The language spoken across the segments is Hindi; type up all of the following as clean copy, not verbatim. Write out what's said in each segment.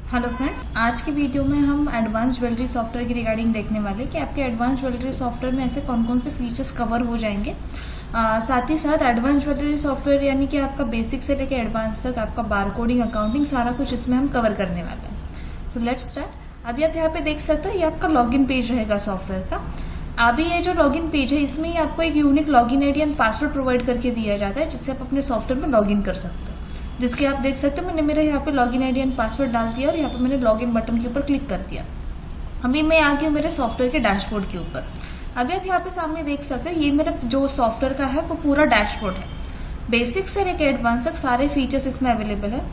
हेलो फ्रेंड्स, आज की वीडियो में हम एडवांस ज्वेलरी सॉफ्टवेयर की रिगार्डिंग देखने वाले कि आपके एडवांस ज्वेलरी सॉफ्टवेयर में ऐसे कौन कौन से फीचर्स कवर हो जाएंगे। साथ ही साथ एडवांस ज्वेलरी सॉफ्टवेयर यानी कि आपका बेसिक से लेकर एडवांस तक आपका बारकोडिंग, अकाउंटिंग सारा कुछ इसमें हम कवर करने वाले हैं। तो लेट्स स्टार्ट। अभी आप यहाँ पे देख सकते हो, ये आपका लॉगिन पेज रहेगा सॉफ्टवेयर का। अभी ये जो लॉगिन पेज है, इसमें ही आपको एक unique login ID and password provide करके दिया जाता है, जिससे आप अपने सॉफ्टवेयर में लॉगिन कर सकते हो। जिसके आप देख सकते हो मैंने मेरे यहाँ पे लॉगिन आईडी एंड पासवर्ड डाल दिया और यहाँ पे मैंने लॉगिन बटन के ऊपर क्लिक कर दिया। अभी मैं आ गई हूँ मेरे सॉफ्टवेयर के डैशबोर्ड के ऊपर। अभी आप यहाँ पे सामने देख सकते हो, ये मेरा जो सॉफ्टवेयर का है वो पूरा डैशबोर्ड है। बेसिक से लेकर एडवांस तक सारे फीचर्स इसमें अवेलेबल है।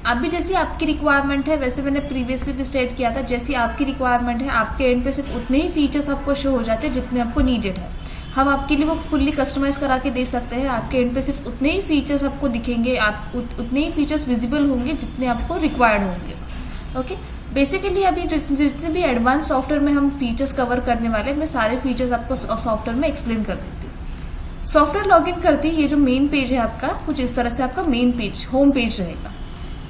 अभी जैसी आपकी रिक्वायरमेंट है, वैसे मैंने प्रीवियसली भी स्टेट किया था, जैसी आपकी रिक्वायरमेंट है आपके एंड पे सिर्फ उतने ही फीचर्स आपको शो हो जाते हैं जितने आपको नीडेड है। हम आपके लिए वो फुल्ली कस्टमाइज करा के दे सकते हैं। आपके एंड पे सिर्फ उतने ही फीचर्स आपको दिखेंगे, आप उतने ही फीचर्स विजिबल होंगे जितने आपको रिक्वायर्ड होंगे। ओके, बेसिकली अभी जितने भी एडवांस सॉफ्टवेयर में हम फीचर्स कवर करने वाले हैं, मैं सारे फीचर्स आपको सॉफ्टवेयर में एक्सप्लेन कर देती हूँ। सॉफ्टवेयर लॉगिन करते ही ये जो मेन पेज है आपका, कुछ इस तरह से आपका मेन पेज, होम पेज रहेगा।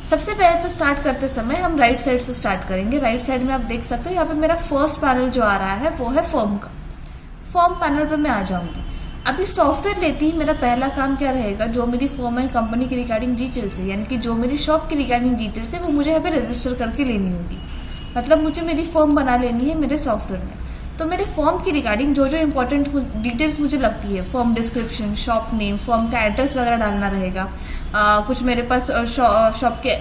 सबसे पहले तो स्टार्ट करते समय हम राइट साइड से स्टार्ट करेंगे। राइट साइड में आप देख सकते हो, यहाँ पे मेरा फर्स्ट पैनल जो आ रहा है वो है फॉर्म का। फॉर्म पैनल पे मैं आ जाऊंगी। अभी सॉफ्टवेयर लेते ही मेरा पहला काम क्या रहेगा, जो मेरी फॉर्म एंड कंपनी की रिगार्डिंग डिटेल्स है, यानी कि जो मेरी शॉप की रिगार्डिंग डिटेल्स है, वो मुझे यहाँ पे रजिस्टर करके लेनी होगी। मतलब मुझे मेरी फॉर्म बना लेनी है मेरे सॉफ्टवेयर में। तो मेरे फॉर्म की रिगार्डिंग जो जो इंपॉर्टेंट डिटेल्स मुझे लगती है, form description, shop name, form का एड्रेस वगैरह डालना रहेगा। कुछ मेरे पास शॉप के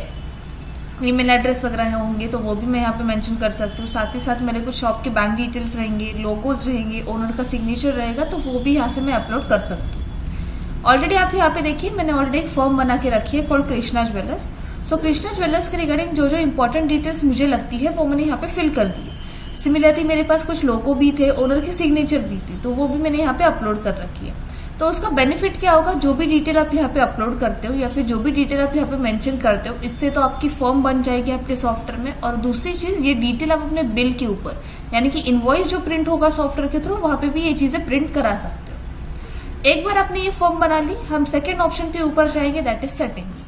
ईमेल एड्रेस वगैरह होंगे तो वो भी मैं यहाँ पे मेंशन कर सकती हूँ। साथ ही साथ मेरे कुछ शॉप के बैंक डिटेल्स रहेंगे, लोगोज रहेंगे, ओनर का सिग्नेचर रहेगा, तो वो भी यहाँ से मैं अपलोड कर सकती हूँ। ऑलरेडी आप यहाँ पे देखिए, मैंने ऑलरेडी एक फॉर्म बना के रखी है कॉल्ड कृष्णा ज्वेलर्स। सो कृष्णा ज्वेलर्स के रिगार्डिंग जो जो इंपॉर्टेंट डिटेल्स मुझे लगती है वो मैंने यहाँ पे फिल कर दी है। सिमिलरली मेरे पास कुछ लोगो भी थे, ओनर की सिग्नेचर भी थी, तो वो भी मैंने यहाँ पे अपलोड कर रखी है। तो उसका बेनिफिट क्या होगा, जो भी डिटेल आप यहाँ पे अपलोड करते हो या फिर जो भी डिटेल आप यहाँ पे मेंशन करते हो, इससे तो आपकी फॉर्म बन जाएगी आपके सॉफ्टवेयर में। और दूसरी चीज, ये डिटेल आप अपने बिल के ऊपर, यानी कि इनवॉइस जो प्रिंट होगा सॉफ्टवेयर के थ्रू, वहां पे भी ये चीजें प्रिंट करा सकते हो। एक बार आपने ये फॉर्म बना ली, हम सेकेंड ऑप्शन पे ऊपर जाएंगे, that is settings.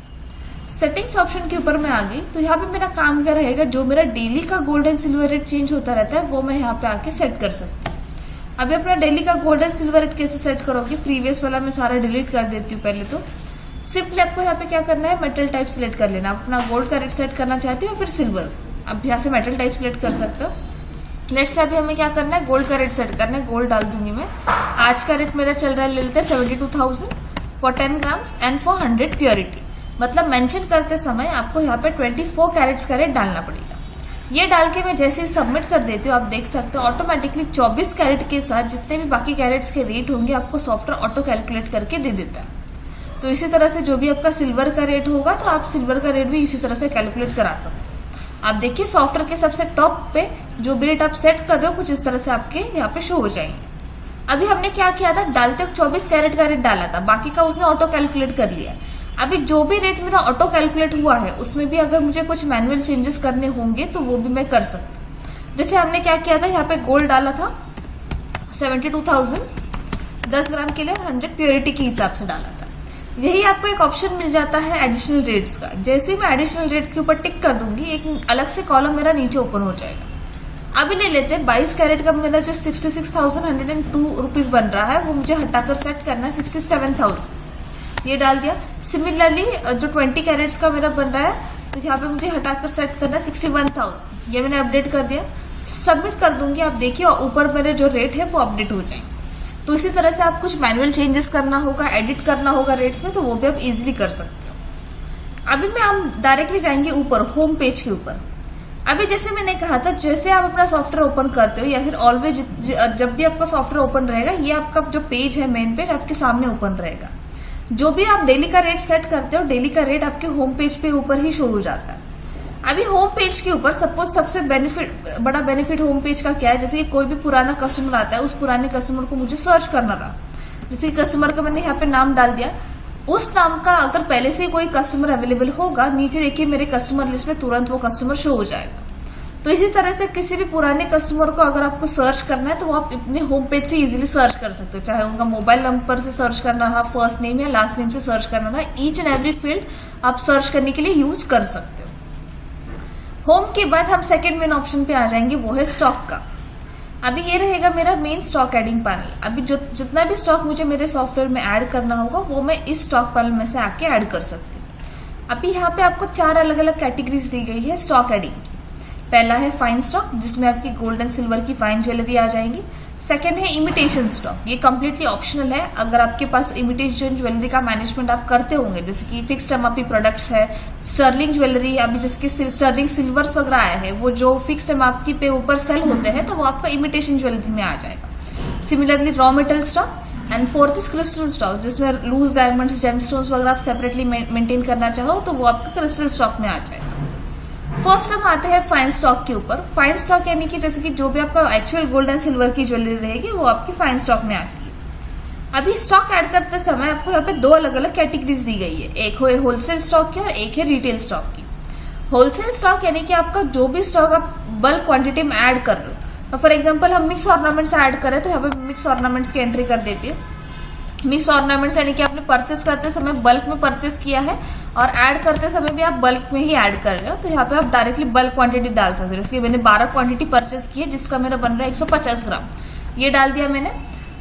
Settings option के ऊपर मैं आ गई। तो यहाँ पे मेरा काम क्या रहेगा, जो मेरा डेली का gold and silver rate change होता रहता है वो मैं यहाँ पे आके सेट कर सकती हूँ। अभी अपना डेली का गोल्ड एंड सिल्वर रेट कैसे सेट करोगे, प्रीवियस वाला मैं सारा डिलीट कर देती हूँ। पहले तो सिंपली आपको यहाँ पे क्या करना है, मेटल टाइप सिलेक्ट कर लेना। आप अपना गोल्ड का रेट सेट करना चाहते हो या फिर सिल्वर, अब यहाँ से मेटल टाइप सिलेक्ट कर सकते हो। लेट्स से अभी हमें क्या करना है, गोल्ड का रेट सेट करना है। गोल्ड डाल दूंगी मैं। आज का रेट मेरा चल रहा है, ले लेते हैं 72,000 for 10 grams and for 100 purity. मतलब मेंशन करते समय आपको यहाँ पे 24 कैरेट्स का रेट डालना पड़ेगा। ये डाल के मैं जैसे ही सबमिट कर देती हूँ, आप देख सकते हो ऑटोमेटिकली 24 कैरेट के साथ जितने भी बाकी कैरेट्स के रेट होंगे आपको सॉफ्टवेयर ऑटो कैलकुलेट करके दे देता है। तो इसी तरह से जो भी आपका सिल्वर का रेट होगा, तो आप सिल्वर का रेट भी इसी तरह से कैलकुलेट करा सकते हो। आप देखिए सॉफ्टवेयर के सबसे टॉप पे जो भी रेट आप सेट कर रहे हो, कुछ इस तरह से आपके यहाँ पे शो हो जाएंगे। अभी हमने क्या किया था, डालते 24 कैरेट का रेट डाला था, बाकी का उसने ऑटो कैलकुलेट कर लिया। अभी जो भी रेट मेरा ऑटो कैलकुलेट हुआ है, उसमें भी अगर मुझे कुछ मैनुअल चेंजेस करने होंगे तो वो भी मैं कर सकती हूँ। जैसे हमने क्या किया था, यहाँ पे गोल्ड डाला था 72,000 10 ग्राम के लिए, 100 प्योरिटी के हिसाब से डाला था। यही आपको एक ऑप्शन मिल जाता है एडिशनल रेट्स का। जैसे ही मैं एडिशनल रेट्स के ऊपर टिक कर दूंगी, एक अलग से कॉलम मेरा नीचे ओपन हो जाएगा। अभी ले लेते हैं 22 कैरेट का मेरा जो 66,102 रुपीज बन रहा है, वो मुझे हटाकर सेट करना है 67,000। ये डाल दिया। सिमिलरली जो 20 कैरेट्स का मेरा बन रहा है, तो यहाँ पे मुझे हटाकर सेट करना है 61,000। ये मैंने अपडेट कर दिया, सबमिट कर दूंगी। आप देखिए ऊपर मेरे जो रेट है वो अपडेट हो जाएंगे। तो इसी तरह से आप कुछ मैनुअल चेंजेस करना होगा, एडिट करना होगा रेट्स में, तो वो भी आप इजिली कर सकते हो। अभी मैं हम डायरेक्टली जाएंगे ऊपर होम पेज के ऊपर। अभी जैसे मैंने कहा था, जैसे आप अपना सॉफ्टवेयर ओपन करते हो या फिर ऑलवेज जब भी आपका सॉफ्टवेयर ओपन रहेगा, ये आपका जो पेज है मेन पेज आपके सामने ओपन रहेगा। जो भी आप डेली का रेट सेट करते हो, डेली का रेट आपके होम पेज पे ऊपर ही शो हो जाता है। अभी होम पेज के ऊपर सपोज सबसे बड़ा बेनिफिट होम पेज का क्या है, जैसे कि कोई भी पुराना कस्टमर आता है, उस पुराने कस्टमर को मुझे सर्च करना रहा। जैसे कस्टमर का मैंने यहाँ पे नाम डाल दिया, उस नाम का अगर पहले से कोई कस्टमर अवेलेबल होगा, नीचे देखिए मेरे कस्टमर लिस्ट में तुरंत वो कस्टमर शो हो जाएगा। तो इसी तरह से किसी भी पुराने कस्टमर को अगर आपको सर्च करना है, तो आप अपने होम पेज से इजीली सर्च कर सकते हो। चाहे उनका मोबाइल नंबर से सर्च करना रहा, फर्स्ट नेम या लास्ट नेम से सर्च करना रहा, ईच एंड एवरी फील्ड आप सर्च करने के लिए यूज कर सकते हो। होम के बाद हम सेकंड मेन ऑप्शन पे आ जाएंगे, वो है स्टॉक का। अभी ये रहेगा मेरा मेन स्टॉक एडिंग पैनल। अभी जितना भी स्टॉक मुझे मेरे सॉफ्टवेयर में ऐड करना होगा वो मैं इस स्टॉक पैनल में से आके ऐड कर सकती हूँ। अभी यहाँ पे आपको 4 अलग अलग कैटेगरीज दी गई है स्टॉक एडिंग की। पहला है फाइन स्टॉक, जिसमें आपकी गोल्ड एंड सिल्वर की फाइन ज्वेलरी आ जाएंगी। सेकंड है इमिटेशन स्टॉक, ये कंप्लीटली ऑप्शनल है। अगर आपके पास इमिटेशन ज्वेलरी का मैनेजमेंट आप करते होंगे, जैसे कि फिक्स्ड एमआरपी प्रोडक्ट्स है, स्टर्लिंग ज्वेलरी, अभी जिसके स्टर्लिंग सिल्वर्स वगैरह आया है, वो जो फिक्स्ड एमआरपी पे ऊपर सेल होते हैं, तो वो आपका इमिटेशन ज्वेलरी में आ जाएगा। Similarly raw metal stock and fourth is crystal stock, जिसमें लूज डायमंड्स, जेमस्टोन्स वगैरह आप सेपरेटली मेंटेन करना चाहो तो वो आपका क्रिस्टल स्टॉक में आ जाएगा। फर्स्ट हम आते हैं फाइन स्टॉक के ऊपर। फाइन स्टॉक यानी कि जैसे कि जो भी आपका एक्चुअल गोल्ड एंड सिल्वर की ज्वेलरी रहेगी वो आपकी फाइन स्टॉक में आती है। अभी स्टॉक ऐड करते समय आपको यहाँ पे 2 अलग अलग कैटेगरीज दी गई है, एक है होलसेल स्टॉक की और एक है रिटेल स्टॉक की। होलसेल स्टॉक यानी कि आपका जो भी स्टॉक आप बल्क क्वांटिटी में ऐड कर रहे हो। फॉर एग्जाम्पल हम मिक्स ऑर्नामेंट्स ऐड करें तो यहाँ पे मिक्स ऑर्नामेंट्स की एंट्री कर देती है। मिक्स ऑर्नामेंट्स यानी कि आपने परचेस करते समय बल्क में परचेस किया है और ऐड करते समय भी आप बल्क में ही ऐड कर रहे हो, तो यहाँ पे आप डायरेक्टली बल्क क्वांटिटी डाल सकते हो। जैसे मैंने 12 क्वांटिटी परचेस की है, जिसका मेरा बन रहा है 150 ग्राम, ये डाल दिया मैंने।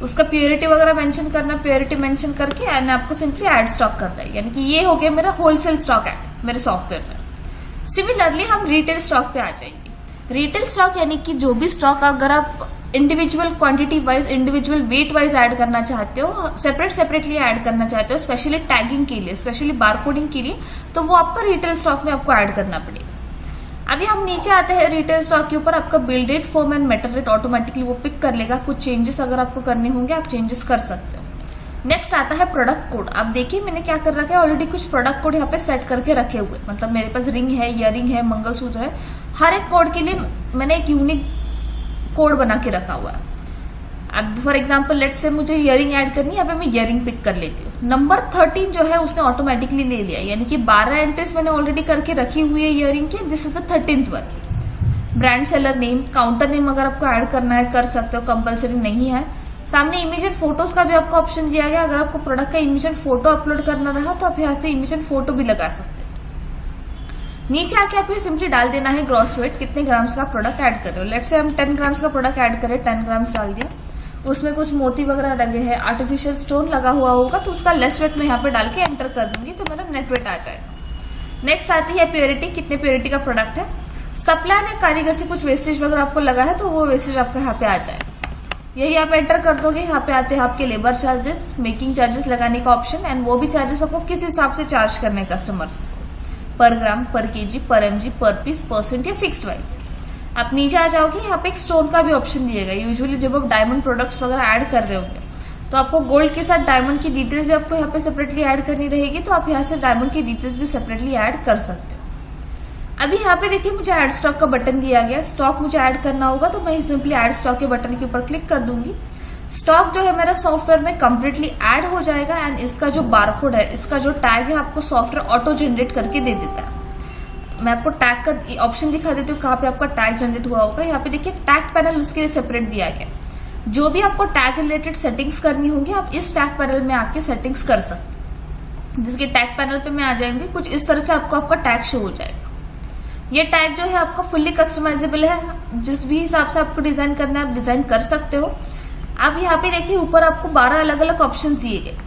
उसका प्योरिटी वगैरह मेंशन करना, प्योरिटी मेंशन करके एंड आपको सिंपली ऐड स्टॉक करता है, यानी कि ये हो गया मेरा होलसेल स्टॉक ऐड मेरे सॉफ्टवेयर में। सिमिलरली हम रिटेल स्टॉक पे आ जाएंगे। रिटेल स्टॉक यानी कि जो भी स्टॉक अगर आप individual quantity wise, individual wait wise add करना चाहते हो, सेपरेटली ऐड करना चाहते हो, स्पेशली टैगिंग के लिए, स्पेशली बारकोडिंग के लिए, तो वो आपका रिटेल स्टॉक में आपको ऐड करना पड़ेगा। अभी हम नीचे आते हैं रिटेल स्टॉक के ऊपर। आपका bill date, form and metal rate automatically वो पिक कर लेगा। कुछ चेंजेस अगर आपको करने होंगे आप चेंजेस कर सकते हो। नेक्स्ट आता है प्रोडक्ट कोड। आप देखिए मैंने क्या कर रखा है, ऑलरेडी कुछ प्रोडक्ट कोड यहाँ पे सेट करके रखे हुए, मतलब मेरे पास रिंग है, इयरिंग है, मंगलसूत्र है, हर एक कोड के लिए मैंने एक यूनिक कोड बना के रखा हुआ है। अब फॉर एग्जाम्पल लेट्स से मुझे इयरिंग ऐड करनी है, यहाँ पे मैं इयरिंग पिक कर लेती हूँ। नंबर 13 जो है उसने ऑटोमेटिकली ले लिया, यानी कि 12 एंट्रीज मैंने ऑलरेडी करके रखी हुई है इयरिंग की। This is the 13th one. Brand seller name, counter name अगर आपको ऐड करना है कर सकते हो, कंपलसरी नहीं है। सामने इमेज एंड फोटोज का भी आपको ऑप्शन दिया गया। अगर आपको प्रोडक्ट का इमेज एंड फोटो अपलोड करना रहा तो आप यहाँ से इमेज एंड फोटो भी लगा सकते हो। नीचे आके आप सिंपली डाल देना है ग्रॉस वेट, कितने ग्राम्स का प्रोडक्ट ऐड कर रहे हो। लेट्स से हम 10 ग्राम्स का प्रोडक्ट ऐड करें, 10 ग्राम्स डाल दिया। उसमें कुछ मोती वगैरह लगे हैं, आर्टिफिशियल स्टोन लगा हुआ होगा, तो उसका लेस वेट मैं यहाँ पे डाल के एंटर कर दूंगी तो मेरा नेट वेट आ जाएगा। नेक्स्ट आती है प्योरिटी, कितने प्योरिटी का प्रोडक्ट है। सप्लाई में कारीगर से कुछ वेस्टेज वगैरह आपको लगा है तो वो वेस्टेज आपका यहाँ पे आ जाएगा, यही आप एंटर कर दोगे। यहाँ पे आते हैं आपके लेबर चार्जेस, मेकिंग चार्जेस लगाने का ऑप्शन, एंड वो भी चार्जेस आपको किस हिसाब से चार्ज करने कस्टमर्स को, पर ग्राम, पर केजी, पर एमजी, पर पीस, परसेंट या फिक्स्ड वाइज। आप नीचे आ जाओगे, यहाँ पे एक स्टोन का भी ऑप्शन दिएगा। यूजुअली जब आप डायमंड प्रोडक्ट्स वगैरह ऐड कर रहे होंगे तो आपको गोल्ड के साथ डायमंड की डिटेल्स भी आपको यहाँ पे सेपरेटली ऐड करनी रहेगी, तो आप यहाँ से डायमंड की डिटेल्स भी सेपरेटली ऐड कर सकते हो। अभी यहाँ पे देखिए मुझे ऐड स्टॉक का बटन दिया गया। स्टॉक मुझे ऐड करना होगा तो मैं सिंपली ऐड स्टॉक के बटन के ऊपर क्लिक कर दूंगी। स्टॉक जो है मेरा सॉफ्टवेयर में कंप्लीटली ऐड हो जाएगा एंड इसका जो बारकोड है, इसका जो टैग है, आपको सॉफ्टवेयर ऑटो जनरेट करके दे देता है। मैं आपको टैग का ऑप्शन दिखा देती हूँ, कहाँ पे आपका टैग जनरेट हुआ होगा। यहाँ पे देखिए टैग पैनल उसके लिए सेपरेट दिया गया। जो भी आपको टैग रिलेटेड सेटिंग्स करनी होगी आप इस टैग पैनल में आके सेटिंग्स कर सकते हैं। जिसके टैग पैनल पे मैं आ जाएंगे, कुछ इस तरह से आपको आपका टैग शो हो जाएगा। ये टैग जो है आपका फुल्ली कस्टमाइजेबल है, जिस भी हिसाब से आपको डिजाइन करना है आप डिजाइन कर सकते हो। आप यहाँ पे देखिए ऊपर आपको 12 अलग अलग ऑप्शन दिए गए।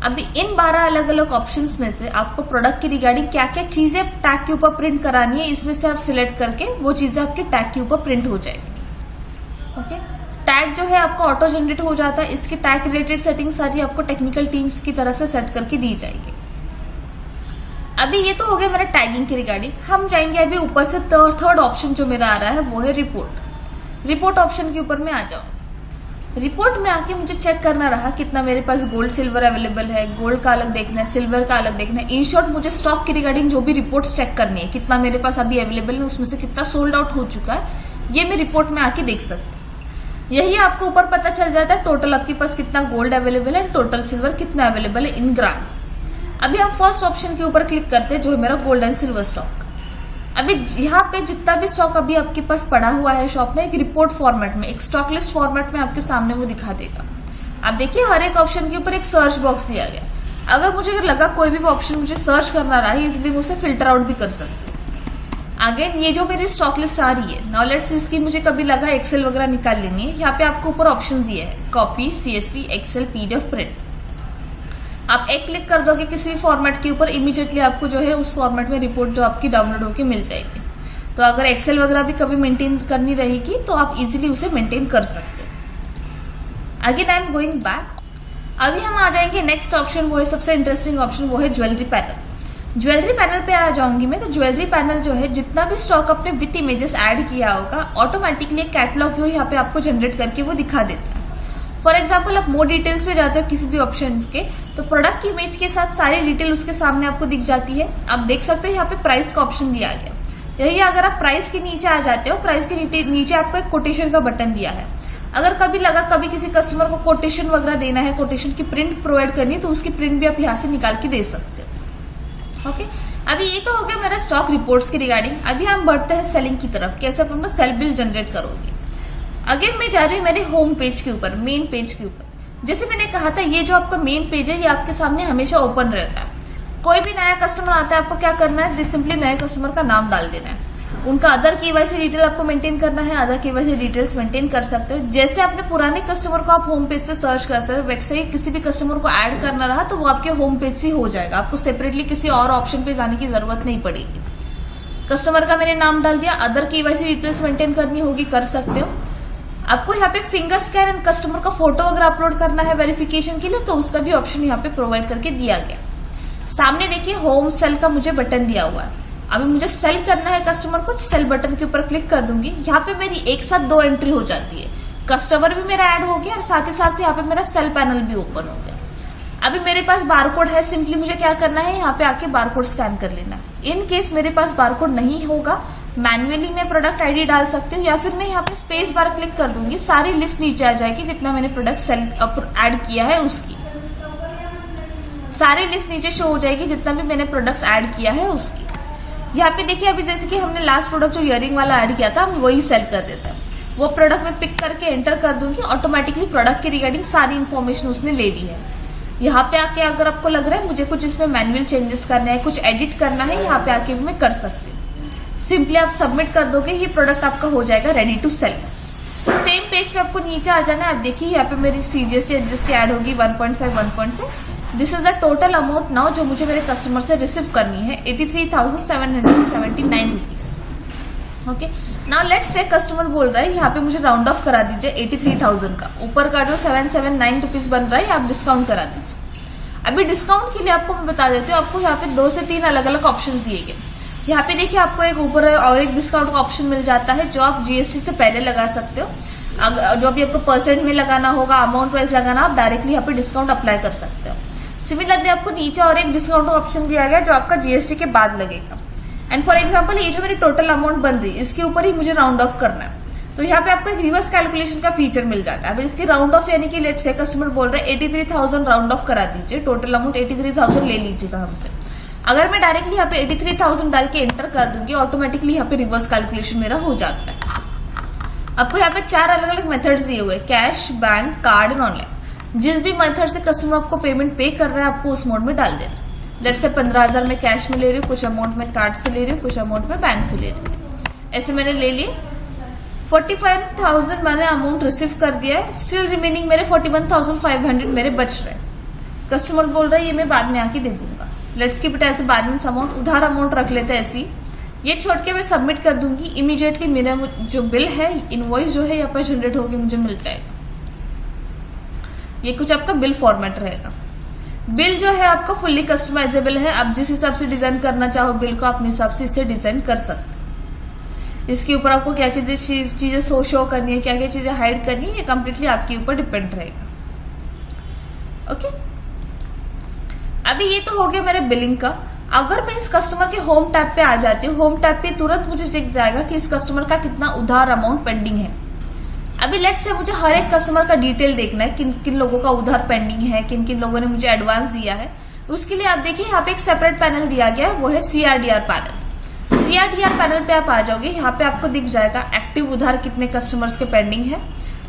अभी इन 12 अलग अलग ऑप्शंस में से आपको प्रोडक्ट की रिगार्डिंग क्या क्या चीजें टैग के ऊपर प्रिंट करानी है, इसमें से आप सिलेक्ट करके वो चीजें आपके टैग के ऊपर प्रिंट हो जाएगी। ओके, टैग जो है आपको ऑटो जनरेट हो जाता है। इसकी टैग रिलेटेड सेटिंग सारी आपको टेक्निकल टीम्स की तरफ से सेट करके दी जाएगी। अभी ये तो हो गया मेरा टैगिंग की रिगार्डिंग। हम जाएंगे अभी ऊपर से थर्ड ऑप्शन जो मेरा आ रहा है वो है रिपोर्ट। रिपोर्ट ऑप्शन के ऊपर मैं आ जाऊँ। रिपोर्ट में आके मुझे चेक करना रहा कितना मेरे पास गोल्ड सिल्वर अवेलेबल है, गोल्ड का अलग देखना है, सिल्वर का अलग देखना है। इन शॉर्ट मुझे स्टॉक की रिगार्डिंग जो भी रिपोर्ट्स चेक करनी है, कितना मेरे पास अभी अवेलेबल है, उसमें से कितना सोल्ड आउट हो चुका है, ये मैं रिपोर्ट में आके देख सकती हूँ। यही आपको ऊपर पता चल जाता है टोटल आपके पास कितना गोल्ड अवेलेबल है, टोटल सिल्वर कितना अवेलेबल है इन ग्राम्स। अभी हम फर्स्ट ऑप्शन के ऊपर क्लिक करते हैं जो है मेरा गोल्ड एंड सिल्वर स्टॉक। अभी यहाँ पे जितना भी स्टॉक अभी आपके पास पड़ा हुआ है शॉप में, एक रिपोर्ट फॉर्मेट में, एक स्टॉक लिस्ट फॉर्मेट में आपके सामने वो दिखा देगा। आप देखिए हर एक ऑप्शन के ऊपर एक सर्च बॉक्स दिया गया। अगर मुझे लगा कोई भी ऑप्शन मुझे सर्च करना रहा है, इसलिए मैं उसे फिल्टर आउट भी कर सकती हूँ। अगेन ये जो मेरी स्टॉक लिस्ट आ रही है, नाउ लेट्स इसकी मुझे कभी लगा एक्सेल वगैरह निकाल लेनी है। यहाँ पे आपको ऊपर ऑप्शन दिए है copy, CSV, excel, PDF, print. आप एक क्लिक कर दोगे किसी भी फॉर्मेट के ऊपर, इमीडिएटली आपको जो है उस फॉर्मेट में रिपोर्ट जो आपकी डाउनलोड होकर मिल जाएगी। तो अगर एक्सेल वगैरह भी कभी मेंटेन करनी रहेगी तो आप इजीली उसे मेंटेन कर सकते हैं। Again I am going back. अभी हम आ जाएंगे नेक्स्ट ऑप्शन, वो है सबसे इंटरेस्टिंग ऑप्शन, वो है ज्वेलरी पैनल। ज्वेलरी पैनल पे आ जाऊंगी मैं। तो ज्वेलरी पैनल जो है जितना भी स्टॉक अपने विथ इमेजेस ऐड किया होगा, ऑटोमेटिकली कैटलॉग व्यू यहाँ पे आपको जनरेट करके वो दिखा देता है। फॉर एग्जाम्पल आप मोर डिटेल्स पे जाते हो किसी भी ऑप्शन के, तो प्रोडक्ट की इमेज के साथ सारी डिटेल उसके सामने आपको दिख जाती है। आप देख सकते हो यहाँ पे प्राइस का ऑप्शन दिया गया। यही अगर आप प्राइस के नीचे आ जाते हो, प्राइस के नीचे आपको एक कोटेशन का बटन दिया है। अगर कभी लगा कभी किसी कस्टमर को कोटेशन वगैरह देना है, कोटेशन की प्रिंट प्रोवाइड करनी है, तो उसकी प्रिंट भी आप यहाँ से निकाल के दे सकते हो। ओके, अभी ये तो हो गया मेरा स्टॉक रिपोर्ट्स के रिगार्डिंग। अभी हम बढ़ते हैं सेलिंग की तरफ, कैसे आप अपना सेल बिल जनरेट करोगे। अगेन मैं जा रही हूँ मेरे होम पेज के ऊपर, मेन पेज के ऊपर। जैसे मैंने कहा था, ये जो आपका मेन पेज है ये आपके सामने हमेशा ओपन रहता है। कोई भी नया कस्टमर आता है, आपको क्या करना है, सिंपली नए कस्टमर का नाम डाल देना है। उनका अदर KYC डिटेल आपको मेंटेन करना है, अदर KYC डिटेल्स मेंटेन कर सकते हो। जैसे अपने पुराने कस्टमर को आप होम पेज से सर्च कर सकते हो, वैसे ही किसी भी कस्टमर को ऐड करना रहा तो वो आपके होम पेज से हो जाएगा। आपको सेपरेटली किसी और ऑप्शन पे जाने की जरूरत नहीं पड़ेगी। कस्टमर का मैंने नाम डाल दिया, अदर KYC डिटेल्स मेंटेन करनी होगी, कर सकते हो। आपको यहाँ पे फिंगर स्कैन एंड कस्टमर का फोटो अगर अपलोड करना है वेरिफिकेशन के लिए, तो उसका भी ऑप्शन यहाँ पे प्रोवाइड करके दिया गया। सामने देखिए होम सेल का मुझे बटन दिया हुआ है। अभी मुझे सेल करना है कस्टमर को, सेल बटन के ऊपर क्लिक कर दूंगी। यहाँ पे मेरी एक साथ 2 एंट्री हो जाती है, कस्टमर भी मेरा ऐड हो गया और साथ ही साथ यहाँ पे मेरा सेल पैनल भी ओपन हो गया। अभी मेरे पास बारकोड है, सिंपली मुझे क्या करना है, यहाँ पे आके बारकोड स्कैन कर लेना है। इन केस मेरे पास बारकोड नहीं होगा, मैन्युअली मैं प्रोडक्ट ID डाल सकती हूँ, या फिर मैं यहाँ पे स्पेस बार क्लिक कर दूंगी, सारी लिस्ट नीचे आ जाएगी जितना मैंने प्रोडक्ट सेल ऐड किया है उसकी सारी लिस्ट नीचे शो हो जाएगी, जितना भी मैंने प्रोडक्ट्स ऐड किया है उसकी। यहाँ पे देखिए अभी जैसे कि हमने लास्ट प्रोडक्ट जो इयरिंग वाला ऐड किया था, हम वही सेल कर देते हैं। वो प्रोडक्ट मैं पिक करके एंटर कर दूंगी, ऑटोमेटिकली प्रोडक्ट के रिगार्डिंग सारी इन्फॉर्मेशन उसने ले ली है। यहाँ पे आके अगर आपको लग रहा है मुझे कुछ इसमें मैनुअल चेंजेस करना है, कुछ एडिट करना है, यहाँ पे आके भी मैं कर सकती हूँ। सिंपली आप सबमिट कर दोगे, ये प्रोडक्ट आपका हो जाएगा ready to sell. Same page पे आपको नीचे आ जाना है। आप देखिए यहाँ पे मेरी CGST एडजस्ट ऐड होगी 1.5 1.5। This is the total amount now जो मुझे मेरे कस्टमर से रिसीव करनी है, 83,779 rupees. Okay, now let's say customer बोल रहा है यहाँ पे मुझे राउंड ऑफ करा दीजिए 83,000 का, ऊपर का जो 779 रुपीज बन रहा है आप डिस्काउंट करा दीजिए। अभी डिस्काउंट के लिए आपको मैं बता देती हूँ, आपको यहाँ पे 2 से 3 अलग अलग ऑप्शन दिए गए। यहाँ पे देखिए आपको एक ऊपर और एक डिस्काउंट का ऑप्शन मिल जाता है, जो आप GST से पहले लगा सकते हो। जो भी आपको परसेंट में लगाना होगा, अमाउंट वाइज लगाना, आप डायरेक्टली यहाँ पे डिस्काउंट अप्लाई कर सकते हो। सिमिलरली आपको नीचे और एक डिस्काउंट का ऑप्शन दिया गया जो आपका GST के बाद लगेगा। एंड फॉर एग्जांपल ये जो मेरी टोटल अमाउंट बन रही है, इसके ऊपर ही मुझे राउंड ऑफ करना है, तो यहाँ पे आपको एक रिवर्स कैलकुलेशन का फीचर मिल जाता है। अब इसकी राउंड ऑफ यानी कि लेट से कस्टमर बोल रहा है 83,000 राउंड ऑफ करा दीजिए, टोटल अमाउंट 83,000 ले लीजिएगा हमसे। अगर मैं डायरेक्टली यहाँ पे 83,000 डाल के एंटर कर दूंगी, ऑटोमेटिकली यहाँ पे रिवर्स कैलकुलेशन मेरा हो जाता है। आपको यहाँ पे 4 अलग अलग मेथड्स दिए हुए, cash, bank, card and online. जिस भी मेथड से कस्टमर आपको पेमेंट पे कर रहा है, आपको उस मोड में डाल देना। लेट्स से 15,000 मैं कैश में ले रही हूँ, कुछ अमाउंट में कार्ड से ले रही हूँ, कुछ अमाउंट में बैंक से ले रही हूँ। ऐसे मैंने ले लिए। 45,000 मैंने अमाउंट रिसीव कर दिया है, स्टिल रिमेनिंग मेरे 41,500 मेरे बच रहे। कस्टमर बोल रहा है ये मैं बाद में आके दे दूंगा। Let's keep it as a balance amount, उधार अमाउंट रख लेते हैं ऐसी। ये छोड़ के मैं सबमिट कर दूंगी, इमीडिएटली मेरा जो बिल है, इनवॉइस जो है यहाँ पर जनरेट होकर मुझे मिल जाएगा। ये कुछ आपका बिल फॉर्मेट रहेगा। बिल जो है आपका फुल्ली कस्टमाइजेबल है, आप जिस हिसाब से डिजाइन करना चाहो बिल को अपने हिसाब से इसे डिजाइन कर सकते हैं। इसके ऊपर आपको क्या क्या चीजें शो करनी है, क्या क्या चीजें हाइड करनी है, ये कम्प्लीटली आपके ऊपर डिपेंड रहेगा। ओके, अभी ये तो हो गया मेरे बिलिंग का। अगर मैं इस कस्टमर के होम टैब पे आ जाती हूँ, होम टैब पे तुरंत मुझे दिख जाएगा कि इस कस्टमर का कितना उधार अमाउंट पेंडिंग है। अभी लेट्स से मुझे हर एक कस्टमर का डिटेल देखना है, किन किन लोगों का उधार पेंडिंग है, किन किन लोगों ने मुझे एडवांस दिया है। उसके लिए आप देखिए यहाँ पे एक सेपरेट पैनल दिया गया है, वो है CRDR पैनल। CRDR पैनल पे आप आ जाओगे, यहाँ पे आपको दिख जाएगा एक्टिव उधार कितने कस्टमर्स के पेंडिंग है,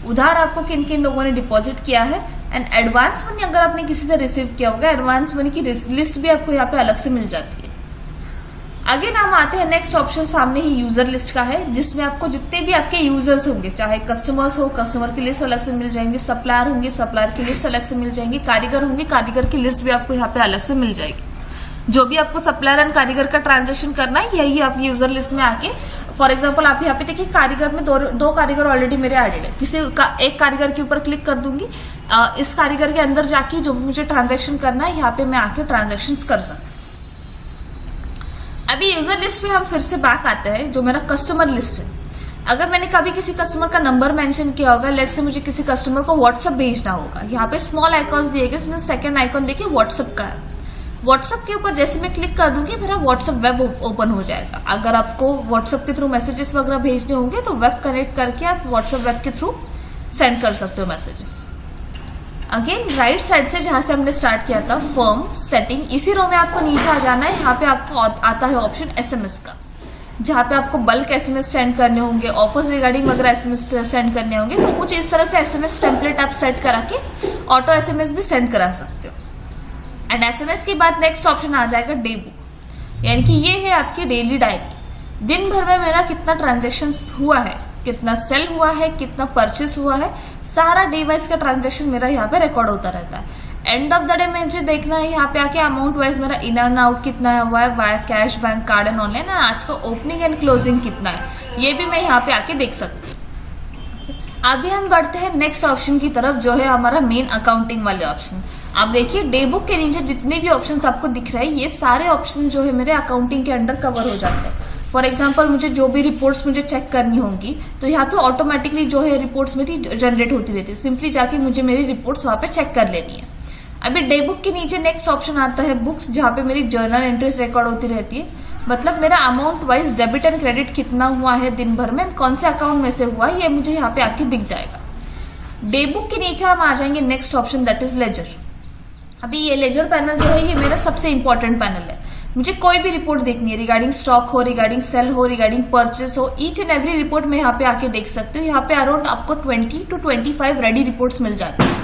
उधार आपको किन किन लोगों ने डिपॉजिट किया है, एंड एडवांस मनी अगर आपने किसी से रिसीव किया होगा, एडवांस मनी की लिस्ट भी आपको यहाँ पे अलग से मिल जाती है। अगेन हम आते हैं नेक्स्ट ऑप्शन, सामने ही यूजर लिस्ट का है, जिसमें आपको जितने भी आपके यूजर्स होंगे, चाहे कस्टमर्स हो, कस्टमर की लिस्ट अलग से मिल जाएंगे, सप्लायर होंगे, सप्लायर की लिस्ट अलग से मिल जाएंगी, कारीगर होंगे, कारीगर की लिस्ट भी आपको यहाँ पे अलग से मिल जाएगी। जो भी आपको सप्लायर एंड कारीगर का ट्रांजेक्शन करना है, यही आप यूजर लिस्ट में आके, फॉर एग्जाम्पल आप यहाँ पे देखिए कारीगर में दो कारीगर ऑलरेडी मेरे एडेड है, एक कारीगर के ऊपर क्लिक कर दूंगी, इस कारीगर के अंदर जाके जो भी मुझे ट्रांजेक्शन करना है यहाँ पे मैं आके ट्रांजेक्शन कर सकती हूँ। अभी यूजर लिस्ट में हम फिर से बैक आते हैं, जो मेरा कस्टमर लिस्ट है। अगर मैंने कभी किसी कस्टमर का नंबर मेंशन किया होगा, लेट से मुझे किसी कस्टमर को व्हाट्सएप भेजना होगा, यहाँ पे स्मॉल आइकॉन्स दिए गए, इसमें सेकंड आइकॉन देखिए व्हाट्सएप का है। व्हाट्सएप के ऊपर जैसे मैं क्लिक कर दूंगी मेरा व्हाट्सएप वेब ओपन हो जाएगा। अगर आपको व्हाट्सएप के थ्रू मैसेजेस वगैरह भेजने होंगे तो वेब कनेक्ट करके आप व्हाट्सएप वेब के थ्रू सेंड कर सकते हो मैसेजेस। अगेन राइट साइड से जहां से हमने स्टार्ट किया था, फर्म सेटिंग, इसी रो में आपको नीचे आ जाना है। यहाँ पे आपको आता है ऑप्शन एसएमएस का, जहाँ पे आपको बल्क एसएमएस सेंड करने होंगे, ऑफर्स रिगार्डिंग वगैरह एसएमएस सेंड करने होंगे। तो कुछ इस तरह से एसएमएस टेम्पलेट आप सेट करा के ऑटो एसएमएस भी सेंड करा सकते हो। एंड एसएमएस के बाद नेक्स्ट ऑप्शन आ जाएगा डे बुक, यानी कि ये है आपकी डेली डायरी। दिन भर में मेरा कितना ट्रांजेक्शन हुआ है, कितना सेल हुआ है, कितना परचेस हुआ है, सारा डे वाइज का ट्रांजेक्शन मेरा यहाँ पे रिकॉर्ड होता रहता है। एंड ऑफ द डे मुझे देखना है यहाँ पे आके अमाउंट वाइज मेरा इन एंड आउट कितना हुआ है, via cash, bank, card and online, आज का ओपनिंग एंड क्लोजिंग कितना है, ये भी मैं यहाँ पे आके देख सकती हूँ। अभी हम बढ़ते हैं नेक्स्ट ऑप्शन की तरफ, जो है हमारा मेन अकाउंटिंग वाले ऑप्शन। आप देखिए डे बुक के नीचे जितने भी ऑप्शंस आपको दिख रहे हैं, ये सारे ऑप्शन जो है मेरे अकाउंटिंग के अंडर कवर हो जाते हैं। फॉर एग्जाम्पल मुझे जो भी रिपोर्ट्स मुझे चेक करनी होंगी तो यहाँ पे ऑटोमेटिकली जो है रिपोर्ट्स मेरी जनरेट होती रहती है, सिंपली जाके मुझे मेरी रिपोर्ट्स वहां पे चेक कर लेनी है। अभी डे बुक के नीचे नेक्स्ट ऑप्शन आता है बुक्स, जहाँ पे मेरी जर्नल एंट्रीज रिकॉर्ड होती रहती है, मतलब मेरा amount wise debit and credit कितना हुआ है दिन भर में, कौन से अकाउंट में से हुआ है, ये मुझे यहाँ पे आके दिख जाएगा। डे बुक के नीचे हम आ जाएंगे next option, that is ledger. अभी ये लेजर पैनल जो है ये मेरा सबसे इंपॉर्टेंट पैनल है। मुझे कोई भी रिपोर्ट देखनी है, रिगार्डिंग स्टॉक हो, रिगार्डिंग सेल हो, रिगार्डिंग परचेस हो, ईच एंड एवरी रिपोर्ट में यहाँ पे आके देख सकते हो। यहाँ पे अराउंड आपको 20 to 25 रेडी रिपोर्ट्स मिल जाती है,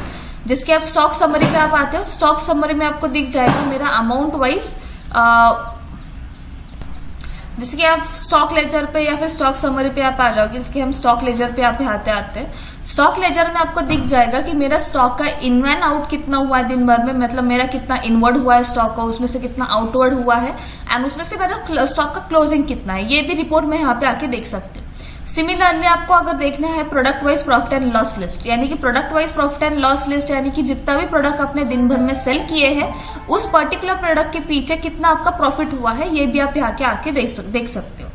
जिसके आप स्टॉक समरी पे आप आते हो। स्टॉक समरी में आपको दिख जाएगा मेरा अमाउंट वाइज, जिसके आप स्टॉक लेजर पे या फिर स्टॉक समरी पे आप आ जाओगे, जिसके हम स्टॉक लेजर पे आप आते आते हैं। स्टॉक लेजर में आपको दिख जाएगा कि मेरा स्टॉक का इन एंड आउट कितना हुआ है दिन भर में, मतलब मेरा कितना इनवर्ड हुआ है स्टॉक का, उसमें से कितना आउटवर्ड हुआ है, एंड उसमें से मेरा स्टॉक का क्लोजिंग कितना है, ये भी रिपोर्ट में यहाँ पे आके देख सकते हैं। सिमिलरली आपको अगर देखना है product wise profit and loss list, यानी कि product wise profit and loss list, यानी कि जितना भी प्रोडक्ट अपने दिन भर में सेल किए हैं उस पर्टिकुलर प्रोडक्ट के पीछे कितना आपका प्रॉफिट हुआ है, ये भी आप यहाँ के आके देख सकते हो।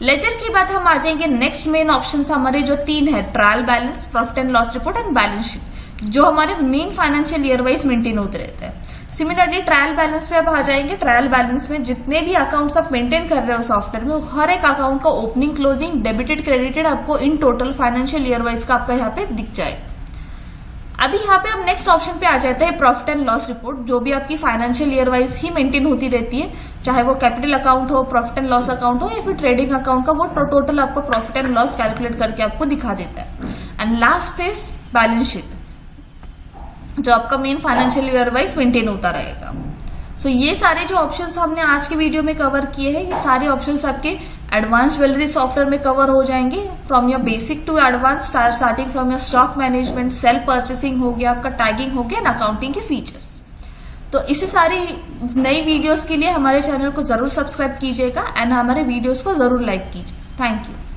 लेजर की बात हम आ जाएंगे नेक्स्ट मेन ऑप्शन हमारे जो 3 है, trial balance, profit and loss report and balance sheet, जो हमारे main financial year wise maintain होते रहते हैं। सिमिलरली ट्रायल बैलेंस पे आप आ जाएंगे। ट्रायल बैलेंस में जितने भी अकाउंट्स आप मेंटेन कर रहे हो सॉफ्टवेयर में, हर एक अकाउंट का ओपनिंग, क्लोजिंग, डेबिटेड, क्रेडिटेड आपको in total financial year wise का आपका यहाँ पे दिख जाएगा। अभी यहाँ पे हम नेक्स्ट ऑप्शन पे आ जाते हैं प्रॉफिट एंड लॉस रिपोर्ट, जो भी आपकी फाइनेंशियल ईयर वाइज ही मेंटेन होती रहती है, चाहे वो कैपिटल अकाउंट हो, प्रॉफिट एंड लॉस अकाउंट हो, या फिर ट्रेडिंग अकाउंट का, वो टोटल आपको प्रॉफिट एंड लॉस कैलकुलेट करके आपको दिखा देता है। And last is balance sheet, जो आपका main financial year wise maintain होता रहेगा। सो ये सारे जो ऑप्शंस हमने आज के वीडियो में कवर किए हैं, ये सारे ऑप्शंस आपके एडवांस ज्वेलरी सॉफ्टवेयर में कवर हो जाएंगे, from your basic to advance, starting from your stock management, sale purchasing हो गया, आपका टैगिंग हो गया, एंड अकाउंटिंग के फीचर्स। तो इसी सारी नई वीडियोस के लिए हमारे चैनल को जरूर सब्सक्राइब कीजिएगा एंड हमारे वीडियोस को जरूर लाइक कीजिए। Thank you.